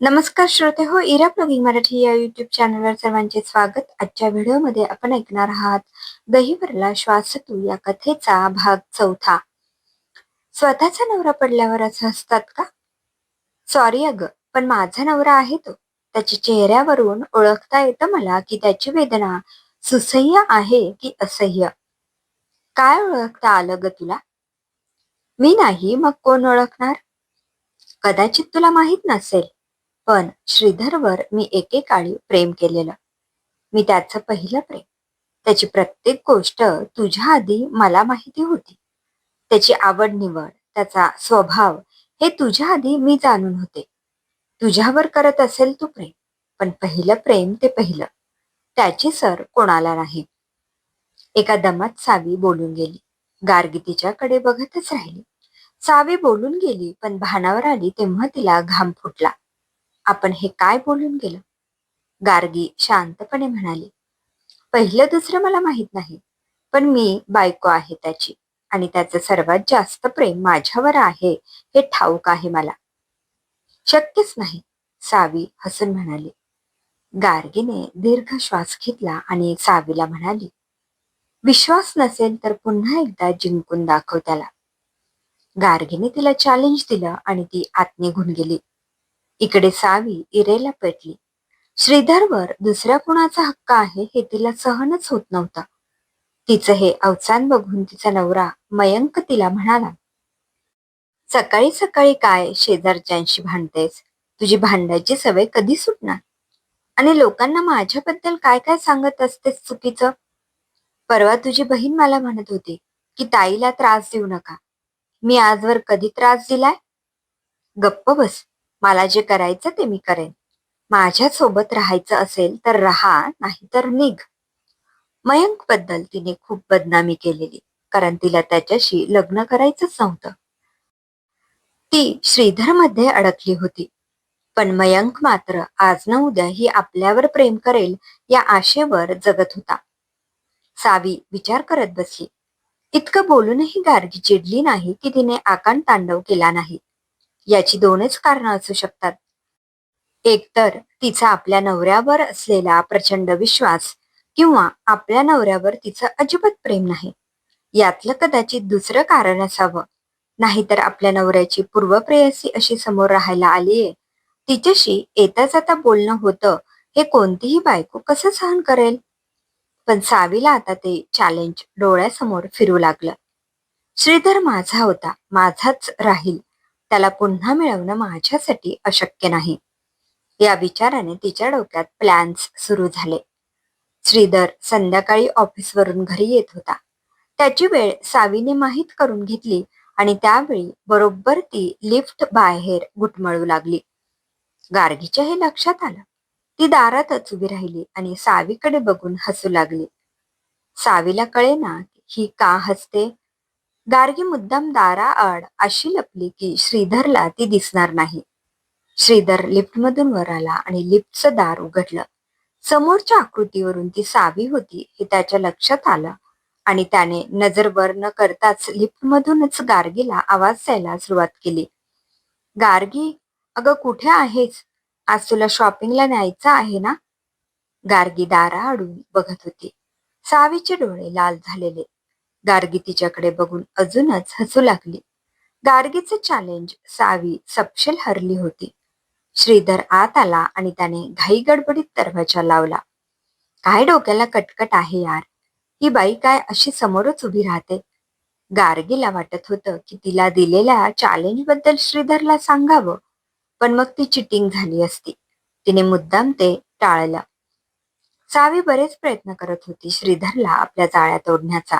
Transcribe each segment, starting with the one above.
नमस्कार श्रोते हो, इरा ब्लॉगिंग मराठी या युट्यूब चॅनलवर सर्वांचे स्वागत. आजच्या व्हिडिओमध्ये आपण ऐकणार आहात गहिवरला श्वास तू या कथेचा भाग 4. स्वतःचा नवरा पडल्यावर असं हसतात का? सॉरी अगं, पण माझा नवरा आहे तो. त्याच्या चेहऱ्यावरून ओळखता येतं मला की त्याची वेदना सुसह्य आहे की असह्य. काय ओळखता आलं ग तुला? मी नाही, मग कोण ओळखणार? कदाचित तुला माहित नसेल, पण श्रीधरवर मी एकेकाळी प्रेम केलेलं. मी त्याचं पहिलं प्रेम. त्याची प्रत्येक गोष्ट तुझ्या आधी मला माहिती होती. त्याची आवड निवड, त्याचा स्वभाव हे तुझ्या आधी मी जाणून होते. तुझ्यावर करत असेल तू प्रेम, पण पहिलं प्रेम ते पहिलं. त्याची सर कोणाला नाही. एका दमात सावी बोलून गेली. गार्गी तिच्याकडे बघतच राहिली. सावी बोलून गेली, पण भानावर आली तेव्हा तिला घाम फुटला. आपण हे काय बोलून गेलो? गार्गी शांतपणे म्हणाली, पहिलं दुसरं मला माहित नाही, पण मी बायको आहे त्याची आणि त्याचं सर्वात जास्त प्रेम माझ्यावर आहे हे ठाऊक आहे मला. शक्यच नाही, सावी हसून म्हणाली. गार्गीने दीर्घ श्वास घेतला आणि सावीला म्हणाली, विश्वास नसेल तर पुन्हा एकदा जिंकून दाखव त्याला. गार्गीने तिला चॅलेंज दिलं आणि ती आत निघून गेली. इकडे सावी इरेला पेटली. श्रीधरवर दुसऱ्या कुणाचा हक्क आहे हे तिला सहनच होत नव्हतं. तिचं हे अवसान बघून तिचा नवरा मयंक तिला म्हणाला, सकाळी सकाळी काय शेजारच्यांशी भांडतेस? तुझी भांडायची सवय कधी सुटणार? आणि लोकांना माझ्याबद्दल काय काय सांगत असतेस चुकीचं? परवा तुझी बहीण मला म्हणत होती की ताईला त्रास देऊ नका. मी आजवर कधी त्रास दिलाय? गप्प बस. मला जे करायचं ते मी करेन. माझ्या सोबत राहायचं असेल तर राहा, नाही तर निघ. मयंक बद्दल तिने खूप बदनामी केलेली, कारण तिला त्याच्याशी लग्न करायचंच नव्हतं. ती श्रीधरमध्ये अडकली होती. पण मयंक मात्र आज न उद्या ही आपल्यावर प्रेम करेल या आशेवर जगत होता. सावी विचार करत बसली. इतकं बोलूनही गार्गी चिडली नाही की तिने आकांत तांडव केला नाही. याची दोनच कारणं असू शकतात. एकतर तिचा आपल्या नवऱ्यावर असलेला प्रचंड विश्वास किंवा आपल्या नवऱ्यावर तिचं अजिबात प्रेम नाही. यातलं कदाचित दुसरं कारण असावं. नाहीतर आपल्या नवऱ्याची पूर्वप्रेयसी अशी समोर राहायला आलीये, तिच्याशी येता जाता बोलणं होतं हे कोणतीही बायको कसं सहन करेल? पण सावीला आता ते चॅलेंज डोळ्यासमोर फिरू लागलं. श्रीधर माझा होता, माझाच राहील. त्याला पुन्हा मिळवणं माझ्यासाठी अशक्य नाही. या विचाराने तिच्या डोक्यात प्लॅन्स सुरू झाले. श्रीधर संध्याकाळी ऑफिसवरून घरी येत होता. त्याची वेळ सावीने माहीत करून घेतली आणि त्यावेळी बरोबर ती लिफ्ट बाहेर घुटमळू लागली. गार्गीच्या हे लक्षात आलं. ती दारातच उभी राहिली आणि सावीकडे बघून हसू लागली. सावीला कळेना ही का हसते. गार्गी मुद्दाम दाराआड अशी लपली की श्रीधरला ती दिसणार नाही. श्रीधर लिफ्टमधून वर आला आणि लिफ्टचं दार उघडलं. समोरच्या आकृतीवरून ती सावी होती हे त्याच्या लक्षात आलं आणि त्याने नजर वर न करताच लिफ्टमधूनच गार्गीला आवाज द्यायला सुरुवात केली. गार्गी, अगं कुठे आहेस? आज तुला शॉपिंगला न्यायचं आहे ना? गार्गी दाराआडून बघत होती. सावीचे डोळे लाल झालेले. गार्गी तिच्याकडे बघून अजूनच हसू लागली. गार्गीचे चॅलेंज सावी सपशेल हरली होती. श्रीधर आत आला आणि त्याने घाई गडबडीत दरवाजा लावला. काय डोक्याला कटकट आहे यार, ही बाई काय अशी समोरच उभी राहते? गार्गीला वाटत होतं की तिला दिलेल्या चॅलेंज बद्दल श्रीधरला सांगावं, पण मग ती चिटिंग झाली असती. तिने मुद्दाम ते टाळलं. सावी बरेच प्रयत्न करत होती श्रीधरला आपल्या जाळ्यात ओढण्याचा,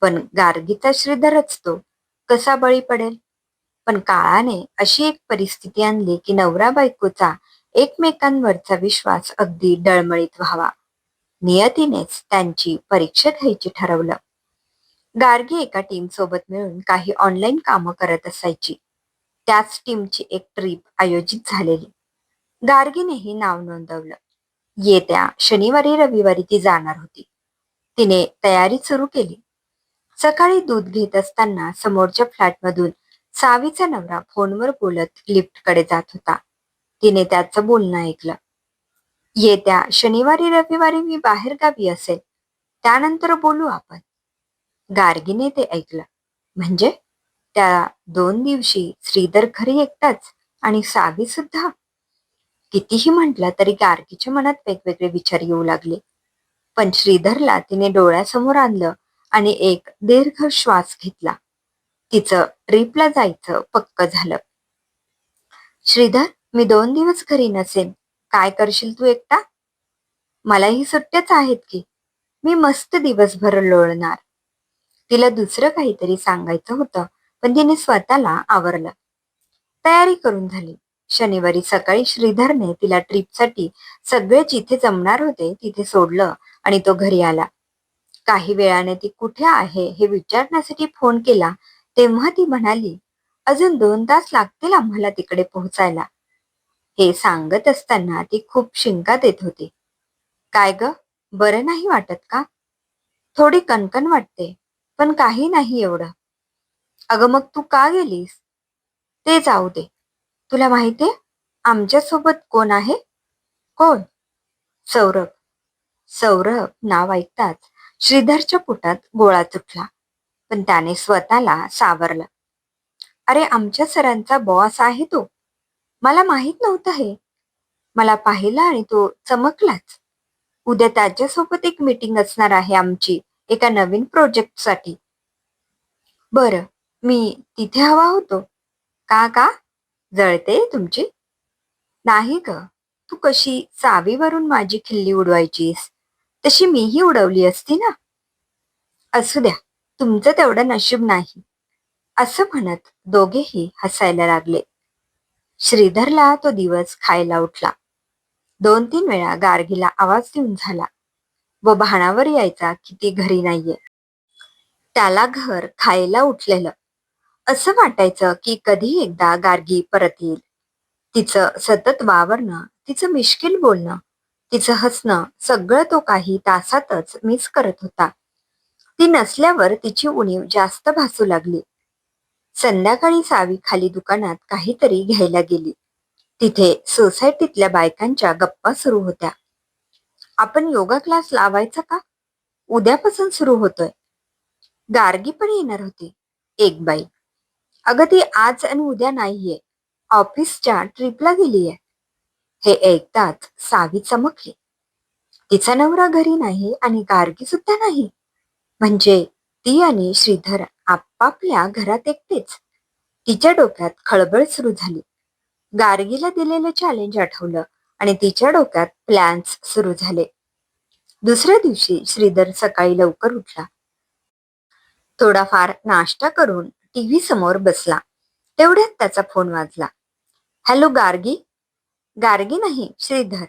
पण गार्गीचा श्रीधरच तो. कसा बळी पडेल? पण काळाने अशी एक परिस्थिती आणली की नवरा बायकोचा एकमेकांवरचा विश्वास अगदी डळमळीत व्हावा. नियतीनेच त्यांची परीक्षा घ्यायची ठरवलं. गार्गी एका टीम सोबत मिळून काही ऑनलाईन कामं करत असायची. त्याच टीमची एक ट्रिप आयोजित झालेली. गार्गीनेही नाव नोंदवलं. येत्या शनिवारी रविवारी ती जाणार होती. तिने तयारी सुरू केली. सकाळी दूध घेत असताना समोरच्या फ्लॅटमधून सावीचा नवरा फोनवर बोलत लिफ्टकडे जात होता. तिने त्याचं बोलणं ऐकलं. येत्या शनिवारी रविवारी मी बाहेरगावी असेल, त्यानंतर बोलू आपण. गार्गीने ते ऐकलं. म्हणजे त्या 2 दिवशी श्रीधर घरी एकटाच आणि सावी सुद्धा. कितीही म्हटलं तरी गार्गीच्या मनात वेगवेगळे विचार येऊ लागले. पण श्रीधरला तिने डोळ्यासमोर आणलं आणि एक दीर्घ श्वास घेतला. तिचं ट्रिपला जायचं पक्क झालं. श्रीधर, मी 2 दिवस घरी नसेन. काय करशील तू एकटा? मलाही सुट्ट्याच आहेत की. मी मस्त दिवसभर लोळणार. तिला दुसरं काहीतरी सांगायचं होतं, पण तिने स्वतःला आवरलं. तयारी करून झाली. शनिवारी सकाळी श्रीधरने तिला ट्रिपसाठी सगळे जिथे जमणार होते तिथे सोडलं आणि तो घरी आला. काही वेळाने ती कुठे आहे हे विचारण्यासाठी फोन केला, तेव्हा ती म्हणाली, अजून 2 तास लागतील आम्हाला तिकडे पोहोचायला. हे सांगत असताना ती खूप शिंकात येत होती. काय ग, बरं नाही वाटत का? थोडी कणकण वाटते, पण काही नाही एवढं. अगं मग तू का गेलीस? ते जाऊ दे. तुला माहितीये आमच्यासोबत कोण आहे? कोण? सौरभ. सौरभ नाव ऐकताच श्रीधरच्या पोटात गोळा तुटला, पण त्याने स्वतःला सावरलं. अरे, आमच्या सरांचा बॉस आहे तो. मला माहित नव्हतं हे. मला पाहिलं आणि तो चमकलाच. उद्या त्याच्यासोबत एक मीटिंग असणार आहे आमची एका नवीन प्रोजेक्टसाठी. बरं, मी तिथे हवा होतो. का का? जळते तुमची? नाही ग. तू कशी चावीवरून माझी खिल्ली उडवायचीस, तशी मीही उडवली असती ना. असू द्या, तुमचं तेवढं नशीब नाही. असं म्हणत दोघेही हसायला लागले. श्रीधरला तो दिवस खायला उठला. 2-3 वेळा गार्गीला आवाज देऊन झाला व भानावर यायचा की ती घरी नाहीये. त्याला घर खायला उठलेलं. असं वाटायचं की कधी एकदा गार्गी परत येईल. तिचं सतत वावरणं, तिचं मिश्किल बोलणं, तिचं हसणं सगळं तो काही तासातच मिस करत होता. ती नसल्यावर तिची उणीव जास्त भासू लागली. संध्याकाळी सावी खाली दुकानात काहीतरी घ्यायला गेली. तिथे सोसायटीतल्या बायकांच्या गप्पा सुरू होत्या. आपण योगा क्लास लावायचा का? उद्यापासून सुरू होतोय. गार्गी पण येणार होती. एक बाई. अगं ती आज आणि उद्या नाहीये. ऑफिसच्या ट्रिपला गेलीये. हे ऐकताच सावी चमकली. तिचा नवरा घरी नाही आणि गार्गी सुद्धा नाही. म्हणजे ती आणि श्रीधर आपापल्या घरात एकटेच. तिच्या डोक्यात खळबळ सुरू झाली. गार्गीला दिलेलं चॅलेंज आठवलं आणि तिच्या डोक्यात प्लॅन्स सुरू झाले. दुसऱ्या दिवशी श्रीधर सकाळी लवकर उठला. थोडाफार नाश्ता करून टीव्ही समोर बसला. तेवढ्यात त्याचा फोन वाजला. हॅलो गार्गी? गार्गी नाही, श्रीधर.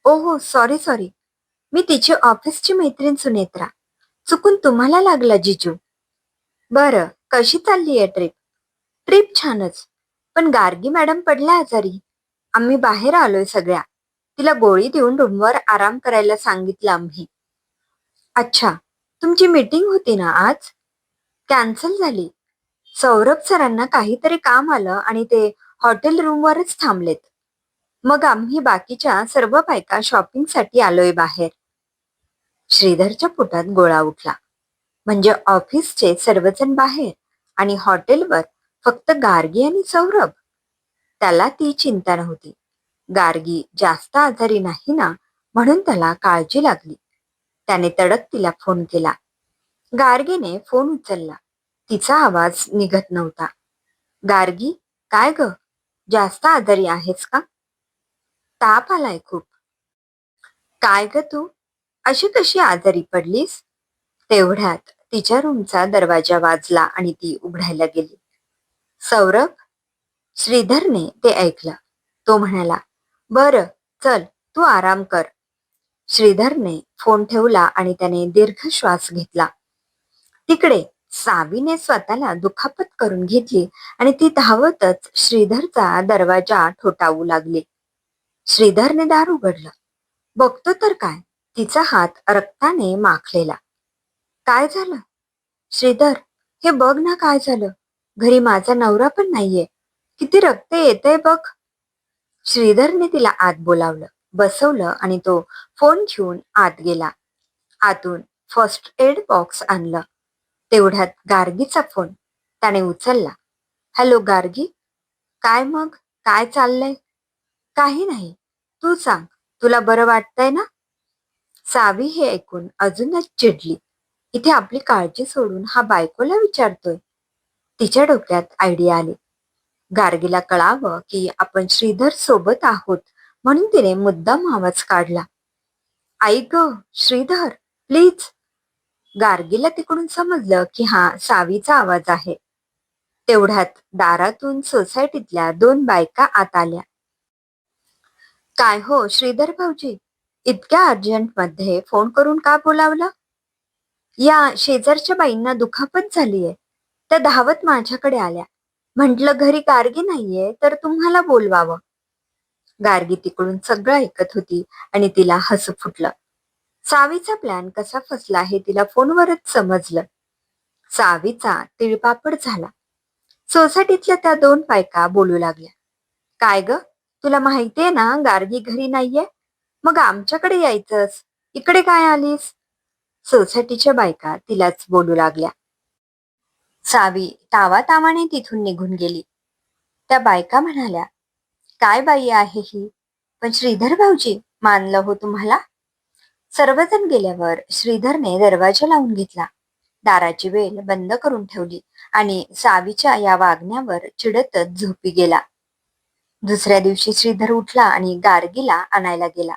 ओहो, सॉरी सॉरी. मी तिची ऑफिसची मैत्रीण सुनेत्रा. चुकून तुम्हाला लागला जिजू. बरं, कशी चाललीये ट्रिप? ट्रिप छानच. पण गार्गी मॅडम पडल्या आजारी. आम्ही बाहेर आलोय सगळ्या. तिला गोळी देऊन रूमवर आराम करायला सांगितलं आम्ही. अच्छा, तुमची मीटिंग होती ना आज? कॅन्सल झाली. सौरभ सरांना काहीतरी काम आलं आणि ते हॉटेल रूमवरच थांबलेत. मग आम्ही बाकीच्या सर्व बायका शॉपिंगसाठी आलोय बाहेर. श्रीधरच्या पोटात गोळा उठला. म्हणजे ऑफिसचे सर्वजण बाहेर आणि हॉटेलवर फक्त गार्गी आणि सौरभ. त्याला ती चिंता नव्हती. गार्गी जास्त आजारी नाही ना, म्हणून त्याला काळजी लागली. त्याने तडक तिला फोन केला. गार्गीने फोन उचलला. तिचा आवाज निघत नव्हता. गार्गी, काय ग? जास्त आजारी आहेस का? ताप आलाय खूप. काय ग तू? अशी कशी आजारी पडलीस? तेवढ्यात तिच्या रूमचा दरवाजा वाजला आणि ती उघडायला गेली. सौरभ? श्रीधरने ते ऐकलं. तो म्हणाला, बरं, चल तू आराम कर. श्रीधरने फोन ठेवला आणि त्याने दीर्घ श्वास घेतला. तिकडे सावीने स्वतःला दुखापत करून घेतली आणि ती धावतच श्रीधरचा दरवाजा ठोठावू लागली. श्रीधरने दार उघडलं. बघतो तर काय, तिचा हात रक्ताने माखलेला. काय झालं? श्रीधर, हे बघ ना काय झालं. घरी माझा नवरा पण नाहीये. किती रक्त येतंय बघ. श्रीधरने तिला आत बोलावलं, बसवलं आणि तो फोन घेऊन आत गेला. आतून फर्स्ट एड बॉक्स आणलं. तेवढ्यात गार्गीचा फोन. त्याने उचलला. हॅलो गार्गी, काय मग? काय चाललंय? काही नाही. तू सांग, तुला बरं वाटतंय ना? सावी हे ऐकून अजूनच चिडली. इथे आपली काळजी सोडून हा बायकोला विचारतोय. तिच्या डोक्यात आयडिया आली. गार्गीला कळावं की आपण श्रीधर सोबत आहोत म्हणून तिने मुद्दाम आवाज काढला. आई ग, श्रीधर, प्लीज. गार्गीला तिकडून समजलं की हा सावीचा आवाज आहे. तेवढ्यात दारातून सोसायटीतल्या 2 बायका आत आल्या. काय हो श्रीधर भाऊजी, इतक्या अर्जंटमध्ये फोन करून का बोलावलं? या शेजारच्या बाईंना दुखापत झालीये. त्या धावत माझ्याकडे आल्या. म्हटलं घरी गार्गी नाहीये तर तुम्हाला बोलवावं. गार्गी तिकडून सगळं ऐकत होती आणि तिला हसू फुटलं. सावीचा प्लॅन कसा फसला हे तिला फोनवरच समजलं. सावीचा तिळपापड झाला. सोसायटीतल्या त्या 2 बायका बोलू लागल्या. काय ग, तुला माहितीये ना गार्गी घरी नाहीये? मग आमच्याकडे यायचंस. इकडे काय आलीस? सोसायटीच्या बायका तिलाच बोलू लागल्या. सावी तावातावाने तिथून निघून गेली. त्या बायका म्हणाल्या, काय बाई आहे ही? पण श्रीधर भाऊजी मानलं हो तुम्हाला? सर्वजण गेल्यावर श्रीधरने दरवाजा लावून घेतला. दाराची वेल बंद करून ठेवली आणि सावीच्या या वागण्यावर चिडतच झोपी गेला. दुसऱ्या दिवशी श्रीधर उठला आणि गार्गीला आणायला गेला.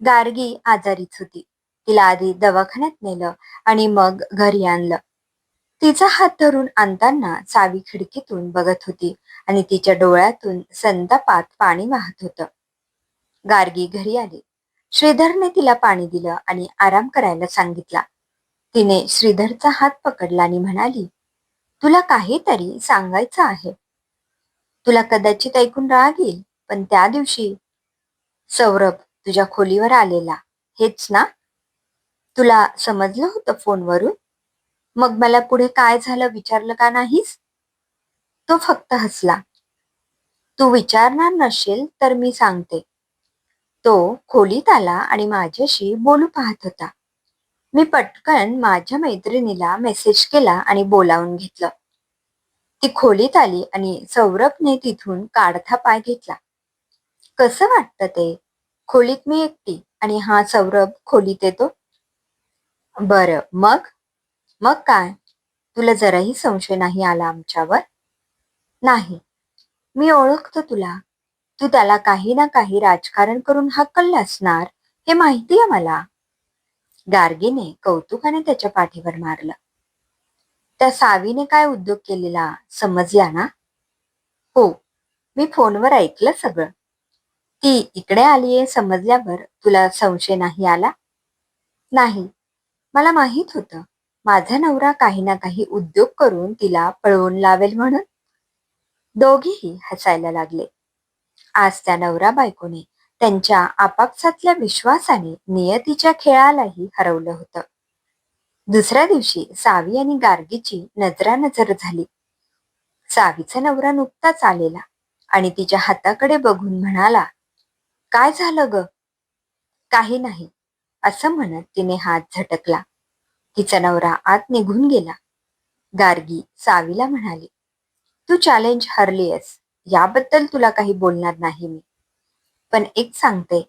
गार्गी आजारीच होती. तिला आधी दवाखान्यात नेलं आणि मग घरी आणलं. तिचा हात धरून आणताना सावी खिडकीतून बघत होती आणि तिच्या डोळ्यातून संतापात पाणी वाहत होतं. गार्गी घरी आली. श्रीधरने तिला पाणी दिलं आणि आराम करायला सांगितला. तिने श्रीधरचा हात पकडला आणि म्हणाली, तुला काहीतरी सांगायचं आहे. तुला कदाचित ऐकून राग येईल, पण त्या दिवशी सौरभ तुझ्या खोलीवर आलेला, हेच ना? तुला समजलं होतं फोनवरून? मग मला पुढे काय झालं विचारलं का नाहीस? तो फक्त हसला. तू विचारणार नसशील तर मी सांगते. तो खोलीत आला आणि माझ्याशी बोलू पाहत होता. मी पटकन माझ्या मैत्रिणीला मेसेज केला आणि बोलावून घेतलं. ती खोलीत आली आणि सौरभने तिथून काढता पाय घेतला. कसं वाटतं ते? खोलीत मी एकटी आणि हा सौरभ खोलीत येतो. बरं, मग? मग काय? तुला जराही संशय नाही आला आमच्यावर? नाही. मी ओळखतो तुला. तू त्याला काही ना काही राजकारण करून हाकललं असणार, हे माहितीये मला. गार्गीने कौतुकाने त्याच्या पाठीवर मारलं. त्या सावीने काय उद्योग केलेला समजला ना? हो, मी फोनवर ऐकलं सगळं. ती इकडे आलीये समजल्यावर तुला संशय नाही आला? नाही. मला माहित होतं माझा नवरा काही ना काही उद्योग करून तिला पळवून लावेल म्हणून. दोघेही हसायला लागले. आज त्या नवरा बायकोने त्यांच्या आपापसातल्या विश्वासाने नियतीच्या खेळालाही हरवलं होतं. दुसऱ्या दिवशी सावी आणि गार्गीची नजरानजर झाली. सावीचा नवरा नुकताच आलेला आणि तिच्या हाताकडे बघून म्हणाला, काय झालं ग? काही नाही, असं म्हणत तिने हात झटकला. तिचा नवरा आत निघून गेला. गार्गी सावीला म्हणाली, तू चॅलेंज हरलीयस, याबद्दल तुला काही बोलणार नाही मी. पण एक सांगते,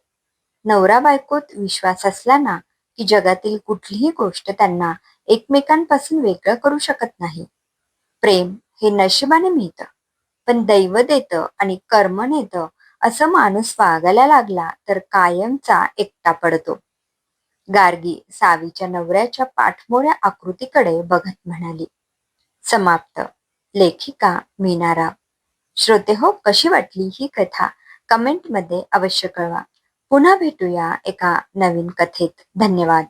नवरा बायकोत विश्वास असला ना की जगातील कुठलीही गोष्ट त्यांना एकमेकांपासून वेगळं करू शकत नाही. प्रेम हे नशिबाने मिळतं, पण दैव देतं आणि कर्म नेतं. असं माणूस वागायला लागला तर कायमचा एकटा पडतो. गार्गी सावीच्या नवऱ्याच्या पाठमोऱ्या आकृतीकडे बघत म्हणाली. समाप्त. लेखिका मीना राव. श्रोते हो, कशी वाटली ही कथा कमेंटमध्ये अवश्य कळवा. पुन्हा भेटूया एका नवीन कथेत. धन्यवाद.